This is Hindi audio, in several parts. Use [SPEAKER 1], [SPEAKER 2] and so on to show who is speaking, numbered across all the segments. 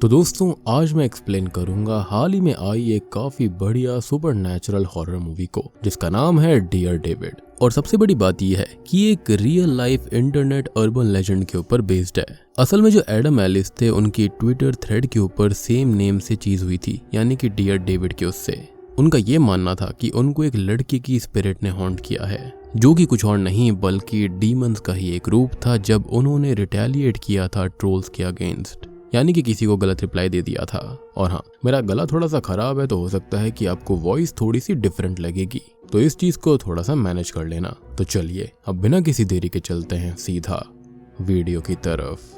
[SPEAKER 1] तो दोस्तों आज मैं एक्सप्लेन करूंगा हाल ही में आई एक काफी बढ़िया सुपरनैचुरल हॉरर मूवी को जिसका नाम है डियर डेविड। और सबसे बड़ी बात यह है कि एक real life internet urban legend के ऊपर बेस्ड है। असल में जो एडम एलिस थे उनकी ट्विटर थ्रेड के ऊपर सेम नेम से चीज हुई थी, यानी कि डियर डेविड के उससे। उनका ये मानना था कि उनको एक लड़की की स्पिरिट ने हॉन्ट किया है, जो कि कुछ और नहीं बल्कि डीमंस का ही एक रूप था जब उन्होंने रिटेलिएट किया था ट्रोल्स के अगेंस्ट, यानी कि किसी को गलत रिप्लाई दे दिया था। और हाँ, मेरा गला थोड़ा सा खराब है तो हो सकता है कि आपको वॉइस थोड़ी सी डिफरेंट लगेगी, तो इस चीज को थोड़ा सा मैनेज कर लेना। तो चलिए अब बिना किसी देरी के चलते हैं सीधा वीडियो की तरफ।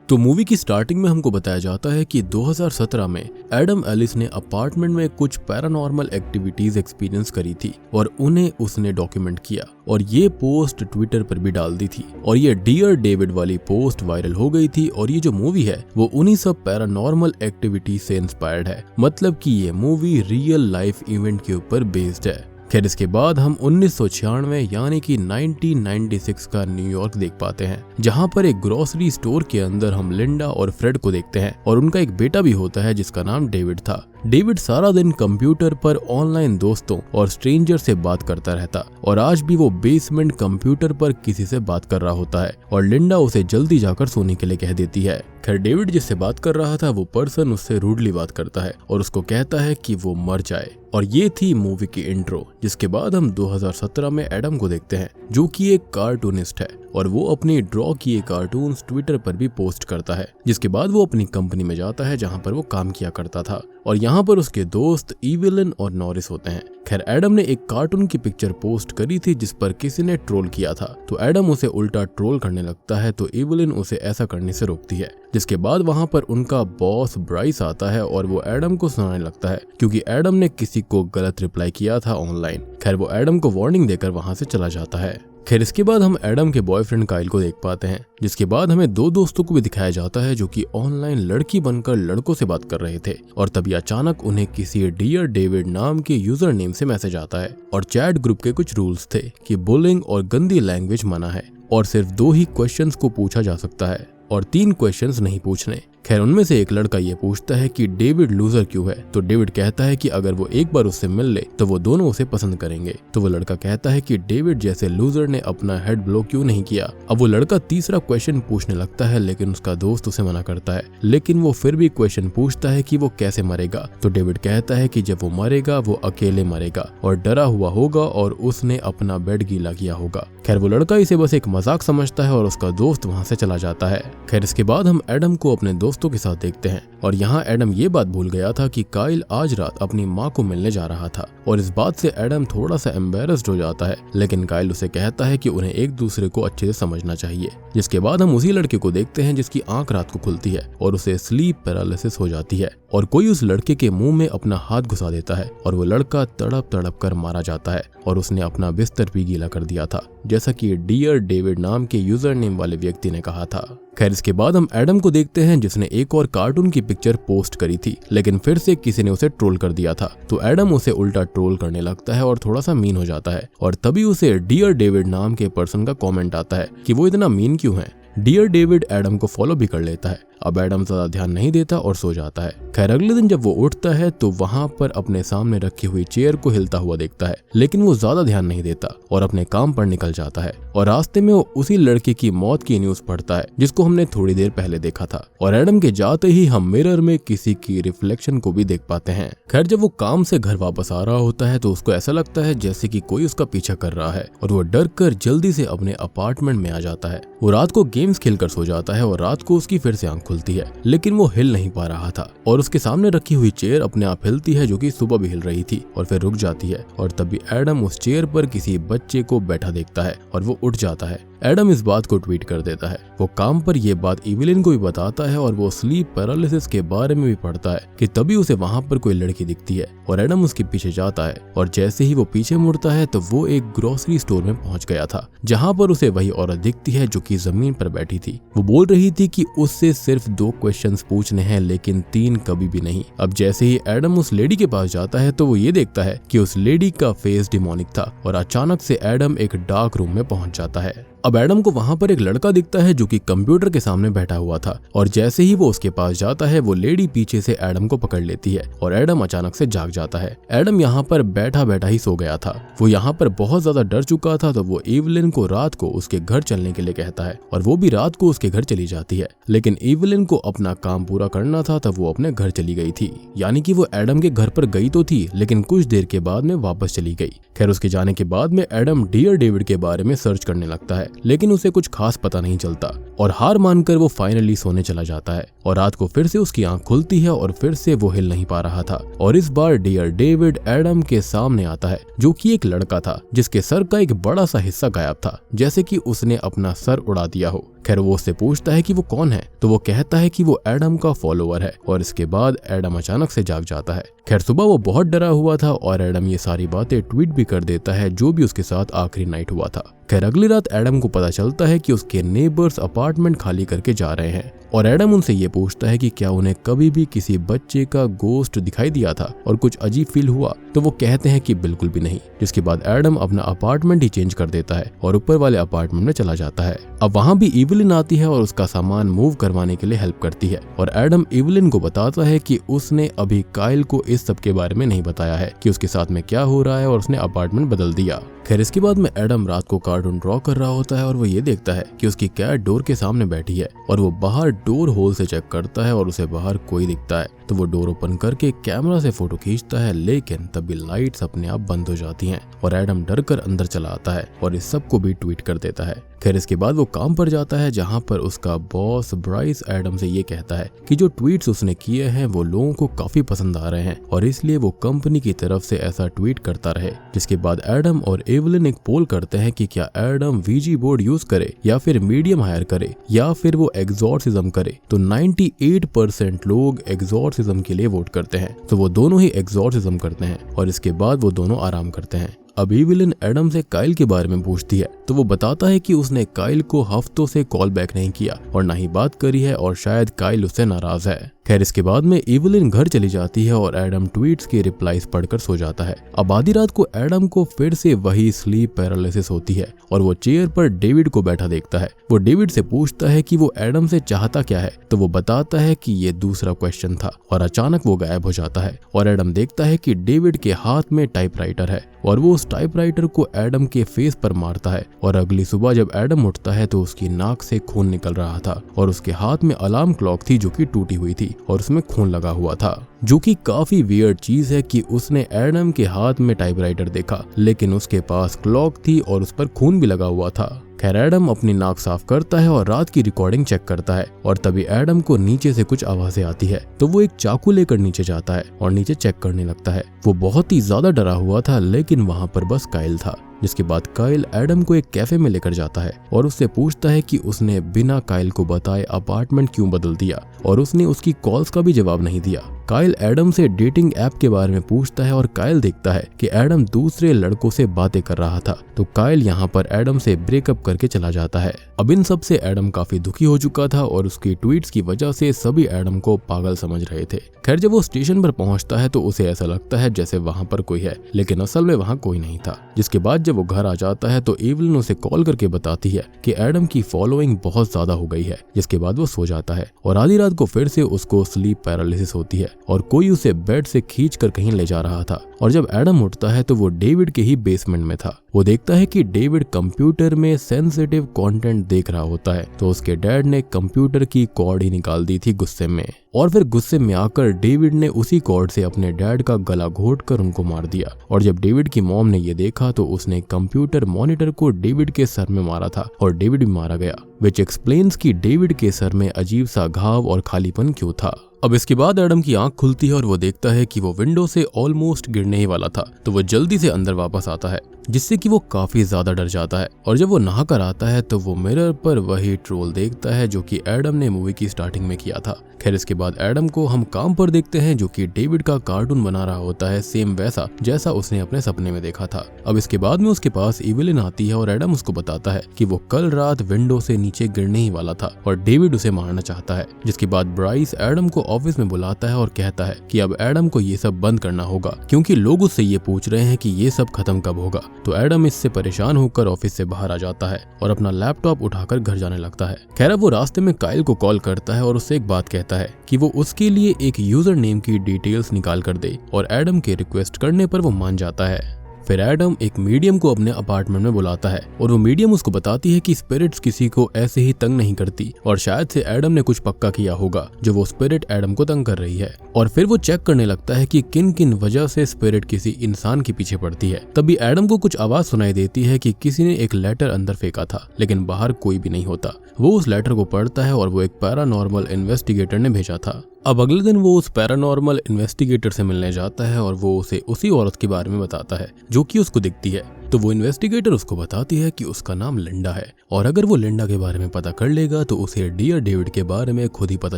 [SPEAKER 1] तो मूवी की स्टार्टिंग में हमको बताया जाता है कि 2017 में एडम एलिस ने अपार्टमेंट में कुछ पैरानॉर्मल एक्टिविटीज एक्सपीरियंस करी थी और उन्हें उसने डॉक्यूमेंट किया और ये पोस्ट ट्विटर पर भी डाल दी थी और ये डियर डेविड वाली पोस्ट वायरल हो गई थी। और ये जो मूवी है वो उन्हीं सब पैरानॉर्मल एक्टिविटीज से इंस्पायर्ड है, मतलब कि ये मूवी रियल लाइफ इवेंट के ऊपर बेस्ड है। खैर इसके बाद हम 1996 यानी कि 1996 का न्यूयॉर्क देख पाते हैं, जहां पर एक ग्रोसरी स्टोर के अंदर हम लिंडा और फ्रेड को देखते हैं और उनका एक बेटा भी होता है जिसका नाम डेविड था। डेविड सारा दिन कंप्यूटर पर ऑनलाइन दोस्तों और स्ट्रेंजर से बात करता रहता और आज भी वो बेसमेंट कंप्यूटर पर किसी से बात कर रहा होता है और लिंडा उसे जल्दी जाकर सोने के लिए कह देती है। खैर डेविड जिससे बात कर रहा था वो पर्सन उससे रूडली बात करता है और उसको कहता है कि वो मर जाए। और ये थी मूवी की इंट्रो, जिसके बाद हम 2017 में एडम को देखते हैं जो कि एक कार्टूनिस्ट है और वो अपनी ड्रॉ किए कार्टून्स ट्विटर पर भी पोस्ट करता है। जिसके बाद वो अपनी कंपनी में जाता है जहां पर वो काम किया करता था और यहाँ पर उसके दोस्त इविलिन और नॉरिस होते हैं। खैर एडम ने एक कार्टून की पिक्चर पोस्ट करी थी जिस पर किसी ने ट्रोल किया था, तो एडम उसे उल्टा ट्रोल करने लगता है तो इविलिन उसे ऐसा करने से रोकती है। जिसके बाद वहां पर उनका बॉस ब्राइस आता है और वो एडम को सुनाने लगता है क्योंकि एडम ने किसी को गलत रिप्लाई किया था ऑनलाइन। खैर वो एडम को वार्निंग देकर वहां से चला जाता है। खैर इसके बाद हम एडम के बॉयफ्रेंड काइल को देख पाते हैं, जिसके बाद हमें दो दोस्तों को भी दिखाया जाता है जो कि ऑनलाइन लड़की बनकर लड़कों से बात कर रहे थे और तभी अचानक उन्हें किसी डियर डेविड नाम के यूजर नेम से मैसेज आता है और चैट ग्रुप के कुछ रूल्स थे कि बुलिंग और गंदी लैंग्वेज मना है और सिर्फ 2 ही क्वेश्चंस को पूछा जा सकता है और 3 क्वेश्चंस नहीं पूछने। खैर उनमें से एक लड़का ये पूछता है कि डेविड लूजर क्यों है, तो डेविड कहता है कि अगर वो एक बार उससे मिल ले तो वो दोनों उसे पसंद करेंगे। तो वो लड़का कहता है कि डेविड जैसे लूजर ने अपना हेड ब्लो क्यों नहीं किया। अब वो लड़का तीसरा क्वेश्चन पूछने लगता है लेकिन उसका दोस्त उसे मना करता है, लेकिन वो फिर भी क्वेश्चन पूछता है कि वो कैसे मरेगा। तो डेविड कहता है कि जब वो मरेगा वो अकेले मरेगा और डरा हुआ होगा और उसने अपना बेड गीला किया होगा। खैर वो लड़का इसे बस एक मजाक समझता है और उसका दोस्त वहां से चला जाता है। खैर इसके बाद हम एडम को अपने दोस्तों के साथ देखते हैं और यहाँ एडम ये बात भूल गया था कि काइल आज रात अपनी माँ को मिलने जा रहा था और इस बात से एडम थोड़ा सा एम्बेरस्ड हो जाता है, लेकिन काइल उसे कहता है कि उन्हें एक दूसरे को अच्छे से समझना चाहिए। जिसके बाद हम उसी लड़के को देखते हैं जिसकी आंख रात को खुलती है और उसे स्लीप पैरालिसिस हो जाती है और कोई उस लड़के के मुंह में अपना हाथ घुसा देता है और वो लड़का तड़प तड़प कर मारा जाता है और उसने अपना बिस्तर भी गीला कर दिया था, जैसा कि डियर डेविड नाम के यूजर नेम वाले व्यक्ति ने कहा था। खैर इसके बाद हम एडम को देखते हैं जिसने एक और कार्टून की पिक्चर पोस्ट करी थी, लेकिन फिर से किसी ने उसे ट्रोल कर दिया था, तो एडम उसे उल्टा ट्रोल करने लगता है और थोड़ा सा मीन हो जाता है और तभी उसे डियर डेविड नाम के पर्सन का कमेंट आता है कि वो इतना मीन क्यों है। डियर डेविड एडम को फॉलो भी कर लेता है। अब एडम ज्यादा ध्यान नहीं देता और सो जाता है। खैर अगले दिन जब वो उठता है तो वहां पर अपने सामने रखी हुई चेयर को हिलता हुआ देखता है, लेकिन वो ज्यादा ध्यान नहीं देता और अपने काम पर निकल जाता है और रास्ते में वो उसी लड़के की मौत की न्यूज पढ़ता है जिसको हमने थोड़ी देर पहले देखा था और एडम के जाते ही हम मिरर में किसी की रिफ्लेक्शन को भी देख पाते हैं। खैर जब वो काम से घर वापस आ रहा होता है तो उसको ऐसा लगता है जैसे कि कोई उसका पीछा कर रहा है और वो डर कर जल्दी से अपने अपार्टमेंट में आ जाता है। वो रात को गेम्स खेलकर सो जाता है और रात को उसकी फिर से आंख खुलती है, लेकिन वो हिल नहीं पा रहा था और उसके सामने रखी हुई चेयर अपने आप हिलती है जो कि सुबह भी हिल रही थी और फिर रुक जाती है और तभी एडम उस चेयर पर किसी बच्चे को बैठा देखता है और वो उठ जाता है। एडम इस बात को ट्वीट कर देता है। वो काम पर ये बात इविलिन को भी बताता है और वो स्लीप पैरालिसिस के बारे में भी पढ़ता है कि तभी उसे वहां पर कोई लड़की दिखती है और एडम उसके पीछे जाता है और जैसे ही वो पीछे मुड़ता है तो वो एक ग्रोसरी स्टोर में पहुंच गया था जहां पर उसे वही औरत दिखती है जो कि जमीन पर बैठी थी। वो बोल रही थी कि उससे सिर्फ 2 क्वेश्चंस पूछने हैं लेकिन 3 कभी भी नहीं। अब जैसे ही एडम उस लेडी के पास जाता है तो वो ये देखता है कि उस लेडी का फेस डिमोनिक था और अचानक से एडम एक डार्क रूम में पहुंच जाता है। अब एडम को वहाँ पर एक लड़का दिखता है जो कि कंप्यूटर के सामने बैठा हुआ था, और जैसे ही वो उसके पास जाता है वो लेडी पीछे से एडम को पकड़ लेती है और एडम अचानक से जाग जाता है। एडम यहाँ पर बैठा बैठा ही सो गया था। वो यहाँ पर बहुत ज्यादा डर चुका था, तो वो एवलिन को रात को उसके घर चलने के लिए कहता है और वो भी रात को उसके घर चली जाती है। लेकिन एवलिन को अपना काम पूरा करना था, तब वो अपने घर चली गई थी। यानी कि वो एडम के घर पर गई तो थी, लेकिन कुछ देर के बाद में वापस चली गई। खैर, उसके जाने के बाद में एडम डियर डेविड के बारे में सर्च करने लगता है, लेकिन उसे कुछ खास पता नहीं चलता और हार मानकर वो फाइनली सोने चला जाता है। और रात को फिर से उसकी आंख खुलती है और फिर से वो हिल नहीं पा रहा था, और इस बार डियर डेविड एडम के सामने आता है, जो कि एक लड़का था जिसके सर का एक बड़ा सा हिस्सा गायब था, जैसे कि उसने अपना सर उड़ा दिया हो। खैर, वो उससे पूछता है कि वो कौन है, तो वो कहता है कि वो एडम का फॉलोअर है, और इसके बाद एडम अचानक से जाग जाता है। खैर, सुबह वो बहुत डरा हुआ था और एडम ये सारी बातें ट्वीट भी कर देता है जो भी उसके साथ आखिरी नाइट हुआ था। खैर, अगली रात एडम को पता चलता है कि उसके नेबर्स अपार्टमेंट खाली करके जा रहे हैं, और एडम उनसे ये पूछता है कि क्या उन्हें कभी भी किसी बच्चे का गोस्ट दिखाई दिया था और कुछ अजीब फील हुआ, तो वो कहते हैं कि बिल्कुल भी नहीं। जिसके बाद एडम अपना अपार्टमेंट ही चेंज कर देता है और ऊपर वाले अपार्टमेंट में चला जाता है। अब वहाँ भी एवलिन आती है और उसका सामान मूव करवाने के लिए हेल्प करती है, और एडम एवलिन को बताता है कि उसने अभी काइल को इस सब के बारे में नहीं बताया है कि उसके साथ में क्या हो रहा है, और उसने अपार्टमेंट बदल दिया। खैर, इसके बाद में एडम रात को कार्टून ड्रॉ कर रहा होता है और वो ये देखता है कि उसकी कैट डोर के सामने बैठी है, और वो बाहर डोर होल से चेक करता है और उसे बाहर कोई दिखता है, तो वो डोर ओपन करके कैमरा से फोटो खींचता है, लेकिन तभी लाइट्स अपने आप बंद हो जाती हैं और एडम डर कर अंदर चला आता है और इस सब को भी ट्वीट कर देता है। खैर, इसके बाद वो काम पर जाता है, जहाँ पर उसका बॉस ब्राइस एडम से ये कहता है कि जो ट्वीट्स उसने किए हैं वो लोगों को काफी पसंद आ रहे हैं, और इसलिए वो कंपनी की तरफ से ऐसा ट्वीट करता रहे। जिसके बाद एडम और एवलिन एक पोल करते हैं कि क्या एडम वीजी बोर्ड यूज करे या फिर मीडियम हायर करे या फिर वो एग्जॉर्सिज्म करे। तो 98% लोग एग्जॉर्सिज्म के लिए वोट करते हैं, तो वो दोनों ही एग्जॉर्सिज्म करते हैं और इसके बाद वो दोनों आराम करते हैं। अब एवलिन एडम से काइल के बारे में पूछती है, तो वो बताता है कि उसने काइल को हफ्तों से कॉल बैक नहीं किया और ना ही बात करी है, और शायद काइल उससे नाराज है। खैर, इसके बाद में एवलिन घर चली जाती है और एडम ट्वीट्स के रिप्लाईज पढ़कर सो जाता है। अब आधी रात को एडम को फिर से वही स्लीप पैरालिसिस होती है और वो चेयर पर डेविड को बैठा देखता है। वो डेविड से पूछता है कि वो एडम से चाहता क्या है, तो वो बताता है कि ये दूसरा क्वेश्चन था, और अचानक वो गायब हो जाता है और एडम देखता है कि डेविड के हाथ में टाइपराइटर है और वो उस टाइपराइटर को एडम के फेस पर मारता है। और अगली सुबह जब एडम उठता है तो उसकी नाक से खून निकल रहा था और उसके हाथ में अलार्म क्लॉक थी जो कि टूटी हुई थी और उसमें खून लगा हुआ था, जो कि काफी वियर्ड चीज है कि उसने एडम के हाथ में टाइपराइटर देखा, लेकिन उसके पास क्लॉक थी और उस पर खून भी लगा हुआ था। खैर, एडम अपनी नाक साफ करता है और रात की रिकॉर्डिंग चेक करता है, और तभी एडम को नीचे से कुछ आवाजें आती है, तो वो एक चाकू लेकर नीचे जाता है और नीचे चेक करने लगता है। वो बहुत ही ज्यादा डरा हुआ था, लेकिन वहाँ पर बस काइल था। जिसके बाद काइल एडम को एक कैफे में लेकर जाता है और उससे पूछता है कि उसने बिना काइल को बताए अपार्टमेंट क्यों बदल दिया, और उसने उसकी कॉल्स का भी जवाब नहीं दिया। काइल एडम से डेटिंग ऐप के बारे में पूछता है और काइल देखता है कि एडम दूसरे लड़कों से बातें कर रहा था, तो काइल यहाँ पर एडम से ब्रेकअप करके चला जाता है। अब इन सब से एडम काफी दुखी हो चुका था और उसकी ट्वीट्स की वजह से सभी एडम को पागल समझ रहे थे। खैर, जब वो स्टेशन पर पहुंचता है तो उसे ऐसा लगता है जैसे वहाँ पर कोई है, लेकिन असल में वहाँ कोई नहीं था। जिसके बाद जब वो घर आ जाता है तो एवलिन उसे कॉल करके बताती है कि एडम की फॉलोइंग बहुत ज्यादा हो गई है। जिसके बाद वो सो जाता है और आधी रात को फिर से उसको स्लीप पैरालिसिस होती है और कोई उसे बेड से खींच कर कहीं ले जा रहा था। और जब एडम उठता है तो वो डेविड के ही बेसमेंट में था। वो देखता है कि डेविड कंप्यूटर में सेंसिटिव कंटेंट देख रहा होता है, तो उसके डैड ने कंप्यूटर की कॉर्ड ही निकाल दी थी गुस्से में, और फिर गुस्से में आकर डेविड ने उसी कॉर्ड से अपने डैड का गला घोंटकर उनको मार दिया। और जब डेविड की मॉम ने ये देखा तो उसने कंप्यूटर मॉनिटर को डेविड के सर में मारा था और डेविड भी मारा गया, विच एक्सप्लेन्स कि डेविड के सर में अजीब सा घाव और खालीपन क्यों था। अब इसके बाद एडम की आंख खुलती है और वो देखता है कि वो विंडो से ऑलमोस्ट गिरने ही वाला था, तो वो जल्दी से अंदर वापस आता है, जिससे कि वो काफी ज्यादा डर जाता है। और जब वो नहा कर आता है तो वो मिरर पर वही ट्रोल देखता है जो कि एडम ने मूवी की स्टार्टिंग में किया था। खैर, इसके बाद एडम को हम काम पर देखते हैं जो कि डेविड का कार्टून बना रहा होता है, सेम वैसा जैसा उसने अपने सपने में देखा था। अब इसके बाद में उसके पास एवलिन आती है और एडम उसको बताता है कि वो कल रात विंडो से नीचे गिरने ही वाला था और डेविड उसे मारना चाहता है। जिसके बाद ब्राइस एडम को ऑफिस में बुलाता है और कहता है कि अब एडम को ये सब बंद करना होगा, क्योंकि लोग उससे ये पूछ रहे हैं कि ये सब खत्म कब होगा। तो एडम इससे परेशान होकर ऑफिस से बाहर आ जाता है और अपना लैपटॉप उठाकर घर जाने लगता है। खैर अब वो रास्ते में काइल को कॉल करता है और उससे एक बात कहता है कि वो उसके लिए एक यूजर नेम की डिटेल्स निकाल कर दे और एडम के रिक्वेस्ट करने पर वो मान जाता है। फिर एडम एक मीडियम को अपने अपार्टमेंट में बुलाता है और वो मीडियम उसको बताती है कि स्पिरिट्स किसी को ऐसे ही तंग नहीं करती और शायद से एडम ने कुछ पक्का किया होगा जो वो स्पिरिट एडम को तंग कर रही है। और फिर वो चेक करने लगता है कि किन किन वजह से स्पिरिट किसी इंसान के पीछे पड़ती है। तभी एडम को कुछ आवाज सुनाई देती है कि किसी ने एक लेटर अंदर फेंका था, लेकिन बाहर कोई भी नहीं होता। वो उस लेटर को पढ़ता है और वो एक पैरानॉर्मल इन्वेस्टिगेटर ने भेजा था। अब अगले दिन वो उस पैरानॉर्मल इन्वेस्टिगेटर से मिलने जाता है और वो उसे उसी औरत के बारे में बताता है जो कि उसको दिखती है। तो वो इन्वेस्टिगेटर उसको बताती है कि उसका नाम लिंडा है और अगर वो लिंडा के बारे में पता कर लेगा तो उसे डियर डेविड के बारे में खुद ही पता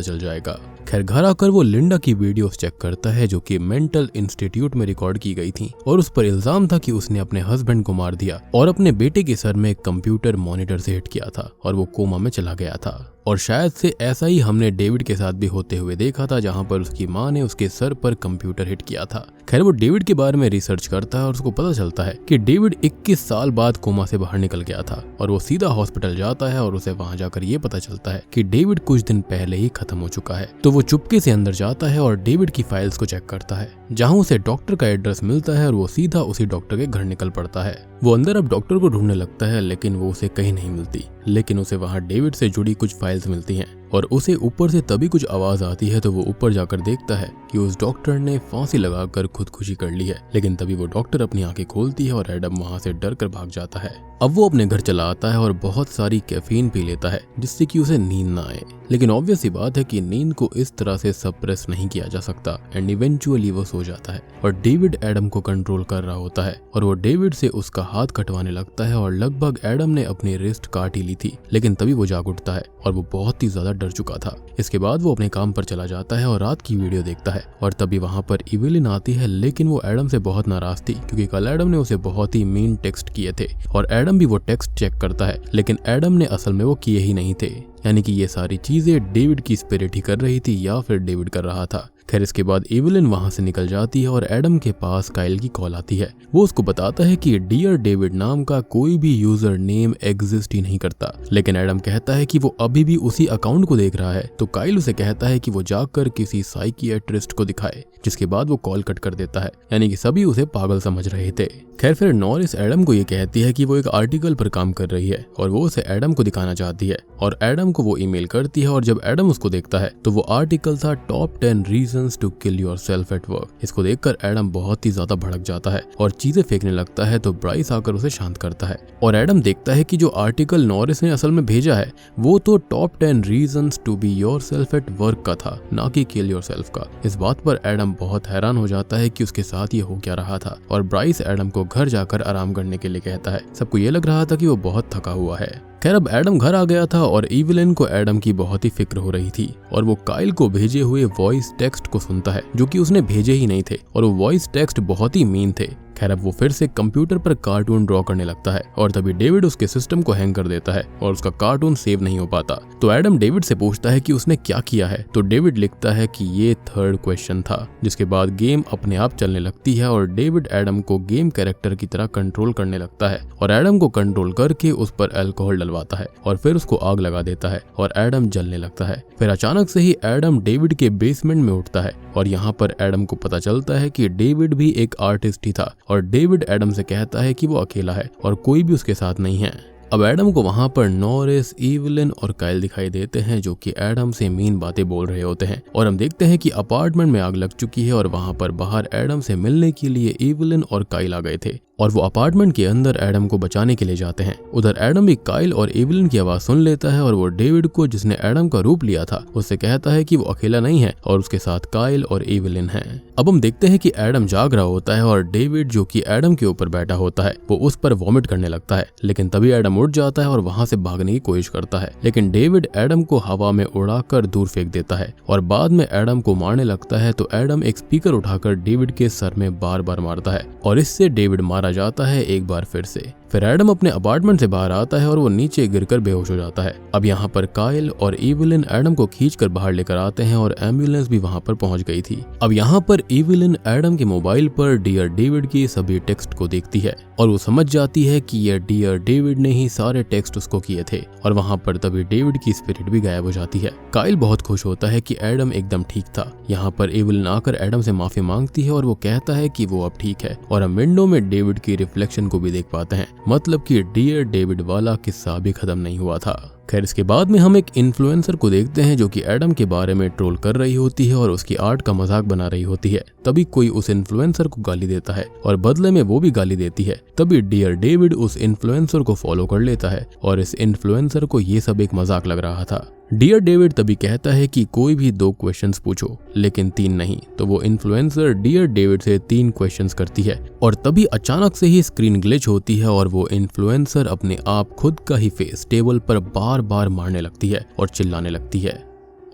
[SPEAKER 1] चल जाएगा। खैर घर आकर वो लिंडा की वीडियोस चेक करता है जो कि मेंटल इंस्टीट्यूट में रिकॉर्ड की गई थी और उस पर इल्जाम था कि उसने अपने हस्बैंड को मार दिया और अपने बेटे के सर में एक कंप्यूटर मॉनिटर से हिट किया था और वो कोमा में चला गया था। और शायद से ऐसा ही हमने डेविड के साथ भी होते हुए देखा था, जहां पर उसकी मां ने उसके सर पर कंप्यूटर हिट किया था। खैर वो डेविड के बारे में रिसर्च करता है और उसको पता चलता है कि डेविड 21 साल बाद कोमा से बाहर निकल गया था और वो सीधा हॉस्पिटल जाता है और उसे वहां जाकर ये पता चलता है कि डेविड कुछ दिन पहले ही खत्म हो चुका है। तो वो चुपके से अंदर जाता है और डेविड की फाइल्स को चेक करता है, जहां उसे डॉक्टर का एड्रेस मिलता है और वो सीधा उसी डॉक्टर के घर निकल पड़ता है। वो अंदर अब डॉक्टर को ढूंढने लगता है, लेकिन वो उसे कहीं नहीं मिलती, लेकिन उसे वहां डेविड से जुड़ी कुछ फाइल्स मिलती हैं और उसे ऊपर से तभी कुछ आवाज आती है। तो वो ऊपर जाकर देखता है कि उस डॉक्टर ने फांसी लगाकर खुदकुशी कर ली है, लेकिन तभी वो डॉक्टर अपनी आंखें खोलती है और एडम वहां से डर कर भाग जाता है। अब वो अपने घर चला आता है और बहुत सारी कैफीन पी लेता है जिससे कि उसे नींद ना आए, लेकिन ऑब्वियस सी बात है कि नींद को इस तरह से सप्रेस नहीं किया जा सकता एंड इवेंचुअली वो सो जाता है और डेविड एडम को कंट्रोल कर रहा होता है और वो डेविड से उसका हाथ कटवाने लगता है और लगभग एडम ने अपनी रिस्ट काट ही ली थी, लेकिन तभी वो जाग उठता है और वो बहुत ही ज्यादा डर चुका था। इसके बाद वो अपने काम पर चला जाता है और रात की वीडियो देखता है और तभी वहां पर इवेलिन आती है, लेकिन वो एडम से बहुत नाराज थी क्योंकि कल एडम ने उसे बहुत ही मीन टेक्स्ट किए थे और एडम भी वो टेक्स्ट चेक करता है, लेकिन एडम ने असल में वो किए ही नहीं थे। यानी कि ये सारी चीजें डेविड की स्पिरिट ही कर रही थी या फिर डेविड कर रहा था। खैर इसके बाद इवेलिन वहां से निकल जाती है और एडम के पास काइल की कॉल आती है। वो उसको बताता है कि डियर डेविड नाम का कोई भी यूजर नेम एग्जिस्ट ही नहीं करता, लेकिन एडम कहता है कि वो अभी भी उसी अकाउंट को देख रहा है। तो काइल उसे कहता है कि वो जाकर किसी साइकियाट्रिस्ट को दिखाए, जिसके बाद वो कॉल कट कर देता है। यानी कि सभी उसे पागल समझ रहे थे। खैर फिर नॉरिस एडम को ये कहती है कि वो एक आर्टिकल पर काम कर रही है और वो उसे एडम को दिखाना चाहती है और एडम को वो ईमेल करती है और जब एडम उसको देखता है तो वो आर्टिकल था top 10 reasons to kill yourself at work. इसको देखकर एडम बहुत ही ज्यादा भड़क जाता है और चीजें फेंकने लगता है। तो ब्राइस आकर उसे शांत करता है और एडम देखता है कि जो आर्टिकल नॉरिस ने असल में भेजा है वो तो top 10 reasons to be yourself at work का था, ना कि किल योरसेल्फ का। इस बात पर एडम बहुत हैरान हो जाता है कि उसके साथ ये हो क्या रहा था और ब्राइस एडम को घर जाकर आराम करने के लिए कहता है। सबको ये लग रहा था कि वो बहुत थका हुआ है। खैर अब एडम घर आ गया था और इवेलिन को एडम की बहुत ही फिक्र हो रही थी और वो काइल को भेजे हुए वॉइस टेक्स्ट को सुनता है जो कि उसने भेजे ही नहीं थे और वो वॉइस टेक्स्ट बहुत ही मीन थे। खैर अब वो फिर से कंप्यूटर पर कार्टून ड्रॉ करने लगता है और तभी डेविड उसके सिस्टम को हैंग कर देता है और उसका कार्टून सेव नहीं हो पाता। तो एडम डेविड से पूछता है कि उसने क्या किया है। तो डेविड लिखता है कि ये 3rd क्वेश्चन था, जिसके बाद गेम अपने आप चलने लगती है और डेविड एडम को गेम कैरेक्टर की तरह कंट्रोल करने लगता है और एडम को कंट्रोल करके उस पर अल्कोहल डलवाता है और फिर उसको आग लगा देता है और एडम जलने लगता है। फिर अचानक से ही एडम डेविड के बेसमेंट में उठता है और यहाँ पर एडम को पता चलता है कि डेविड भी एक आर्टिस्ट ही था और डेविड एडम से कहता है कि वो अकेला है और कोई भी उसके साथ नहीं है। अब एडम को वहां पर नॉरिस, इवेलिन और काइल दिखाई देते हैं जो कि एडम से मीन बातें बोल रहे होते हैं और हम देखते हैं कि अपार्टमेंट में आग लग चुकी है और वहां पर बाहर एडम से मिलने के लिए इवेलिन और काइल आ गए थे और वो अपार्टमेंट के अंदर एडम को बचाने के लिए जाते हैं। उधर एडम भी काइल और इवेलिन की आवाज सुन लेता है और वो डेविड को, जिसने एडम का रूप लिया था, उससे कहता है कि वो अकेला नहीं है और उसके साथ काइल और इवेलिन हैं। अब हम देखते हैं कि एडम जाग रहा होता है और डेविड, जो कि एडम के ऊपर बैठा होता है, वो उस पर वॉमिट करने लगता है, लेकिन तभी एडम उठ जाता है और वहां से भागने की कोशिश करता है, लेकिन डेविड एडम को हवा में उड़ाकर दूर फेंक देता है और बाद में एडम को मारने लगता है। तो एडम एक स्पीकर उठाकर डेविड के सर में बार बार मारता है और इससे डेविड मारा जाता है एक बार फिर से। फिर एडम अपने अपार्टमेंट से बाहर आता है और वो नीचे गिरकर बेहोश हो जाता है। अब यहाँ पर काइल और इवेलिन एडम को खींचकर बाहर लेकर आते हैं और एम्बुलेंस भी वहाँ पर पहुँच गई थी। अब यहाँ पर इवेलिन एडम के मोबाइल पर डियर डेविड की सभी टेक्स्ट को देखती है और वो समझ जाती है कि यह डियर डेविड ने ही सारे टेक्स्ट उसको किए थे और वहाँ पर तभी डेविड की स्पिरिट भी गायब हो जाती है। काइल बहुत खुश होता है कि एडम एकदम ठीक था। यहाँ पर एविलन आकर एडम से माफी मांगती है और वो कहता है कि वो अब ठीक है और हम विंडो में डेविड की रिफ्लेक्शन को भी देख पाते हैं, मतलब कि डियर डेविड वाला किस्सा भी खत्म नहीं हुआ था। खैर इसके बाद में हम एक इन्फ्लुएंसर को देखते हैं जो कि एडम के बारे में ट्रोल कर रही होती है और उसकी आर्ट का मजाक बना रही होती है। तभी कोई उस इन्फ्लुएंसर को गाली देता है और बदले में वो भी गाली देती है। तभी डियर डेविड उस इन्फ्लुएंसर को फॉलो कर लेता है और इस इन्फ्लुएंसर को ये सब एक मजाक लग रहा था। डियर डेविड तभी कहता है कि कोई भी 2 क्वेश्चंस पूछो लेकिन 3 नहीं, तो वो इन्फ्लुएंसर डियर डेविड से 3 क्वेश्चंस करती है और तभी अचानक से ही स्क्रीन ग्लिच होती है और वो इन्फ्लुएंसर अपने आप खुद का ही फेस टेबल पर बार बार मारने लगती है और चिल्लाने लगती है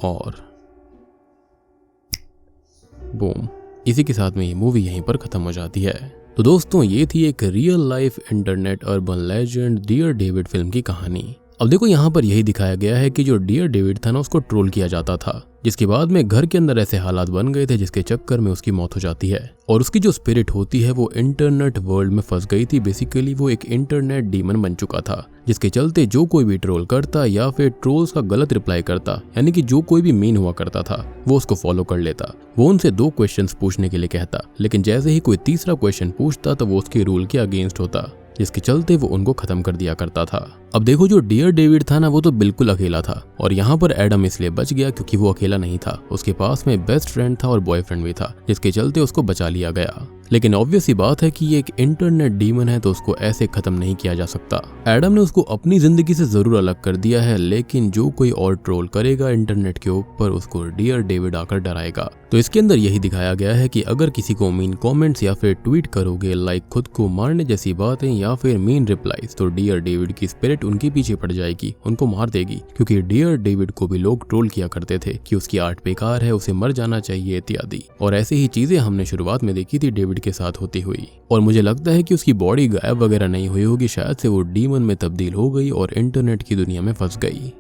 [SPEAKER 1] और बूम, इसी के साथ में ये मूवी यहीं पर खत्म हो जाती है। तो दोस्तों ये थी एक real life internet urban legend dear David film की कहानी। अब देखो यहाँ पर यही दिखाया गया है कि जो डियर डेविड था ना उसको ट्रोल किया जाता था, जिसके बाद में घर के अंदर ऐसे हालात बन गए थे जिसके चक्कर में उसकी मौत हो जाती है और उसकी जो स्पिरिट होती है वो इंटरनेट वर्ल्ड में फंस गई थी। बेसिकली वो एक इंटरनेट डीमन बन चुका था, जिसके चलते जो कोई भी ट्रोल करता या फिर ट्रोल्स का गलत रिप्लाई करता, यानी कि जो कोई भी मीन हुआ करता था वो उसको फॉलो कर लेता। वो उनसे 2 क्वेश्चंस पूछने के लिए कहता, लेकिन जैसे ही कोई तीसरा क्वेश्चन पूछता तो वो उसके रूल के अगेंस्ट होता, जिसके चलते वो उनको खत्म कर दिया करता था। अब देखो जो डियर डेविड था ना वो तो बिल्कुल अकेला था और यहाँ पर एडम इसलिए बच गया क्योंकि वो अकेला नहीं था, उसके पास में बेस्ट फ्रेंड था और बॉयफ्रेंड भी था, जिसके चलते उसको बचा लिया गया। लेकिन ऑब्वियस सी बात है कि ये एक इंटरनेट डीमन है तो उसको ऐसे खत्म नहीं किया जा सकता। एडम ने उसको अपनी जिंदगी से जरूर अलग कर दिया है, लेकिन जो कोई और ट्रोल करेगा इंटरनेट के ऊपर उसको डियर डेविड आकर डराएगा। तो इसके अंदर यही दिखाया गया है कि अगर किसी को मीन कमेंट्स या फिर ट्वीट करोगे लाइक खुद को मारने जैसी बातें या फिर मीन रिप्लाईज, तो डियर डेविड की स्पिरिट उनके पीछे पड़ जाएगी, उनको मार देगी। क्योंकि डियर डेविड को भी लोग ट्रोल किया करते थे कि उसकी आर्ट बेकार है, उसे मर जाना चाहिए इत्यादि, और ऐसे ही चीजें हमने शुरुआत में देखी थी डेविड के साथ होती हुई। और मुझे लगता है कि उसकी बॉडी गायब वगैरह नहीं हुई होगी, शायद से वो डीमन में तब्दील हो गई और इंटरनेट की दुनिया में फंस गई।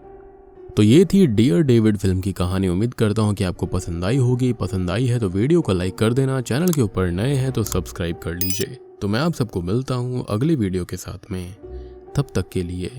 [SPEAKER 1] तो ये थी डियर डेविड फिल्म की कहानी। उम्मीद करता हूँ कि आपको पसंद आई होगी। पसंद आई है तो वीडियो को लाइक कर देना, चैनल के ऊपर नए हैं तो सब्सक्राइब कर लीजिए। तो मैं आप सबको मिलता हूँ अगली वीडियो के साथ में, तब तक के लिए